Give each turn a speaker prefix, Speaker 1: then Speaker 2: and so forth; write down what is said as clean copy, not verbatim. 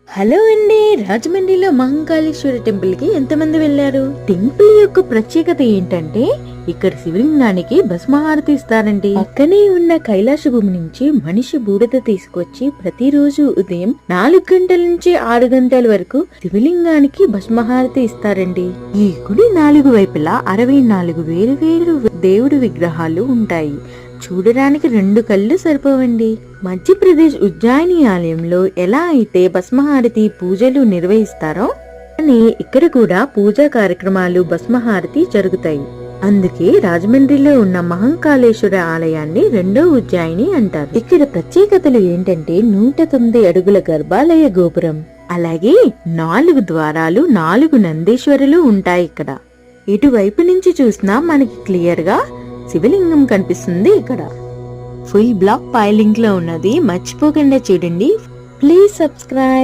Speaker 1: Hello అండి, రాజమండ్రిలో Mahankaleshwara temple కి ఎంతమంది వెళ్లారు? టెంపుల్ యొక్క ప్రత్యేకత ఏంటంటే ఇక్కడ శివలింగానికి భస్మహారతి ఇస్తారండి. పక్కనే ఉన్న కైలాస భూమి నుంచి మనిషి బూడిద తీసుకొచ్చి ప్రతిరోజు ఉదయం 4 గంటల నుంచి 6 గంటల వరకు శివలింగానికి భస్మహారతి ఇస్తారండి. ఈ గుడి 4 వైపులా 64 వేరు వేరు దేవుడి విగ్రహాలు ఉంటాయి. చూడడానికి 2 కళ్ళు సరిపోవండి. మధ్యప్రదేశ్ ఉజ్జాయిని ఆలయంలో ఎలా అయితే భస్మహారతి పూజలు నిర్వహిస్తారో అని ఇక్కడ కూడా పూజా కార్యక్రమాలు భస్మహారతి జరుగుతాయి. అందుకే రాజమండ్రిలో ఉన్న మహంకాళేశ్వర ఆలయాన్ని 2వ ఉజ్జాయిని అంటారు. ఇక్కడ ప్రత్యేకతలు ఏంటంటే 109 అడుగుల గర్భాలయ గోపురం, అలాగే 4 ద్వారాలు, 4 నందీశ్వరులు ఉంటాయి ఇక్కడ. ఇటువైపు నుంచి చూసినా మనకి క్లియర్ గా శివలింగం కనిపిస్తుంది. ఇక్కడ ఫుల్ బ్లాక్ పై లింక్ లో ఉన్నది, మర్చిపోకుండా చూడండి. Please subscribe.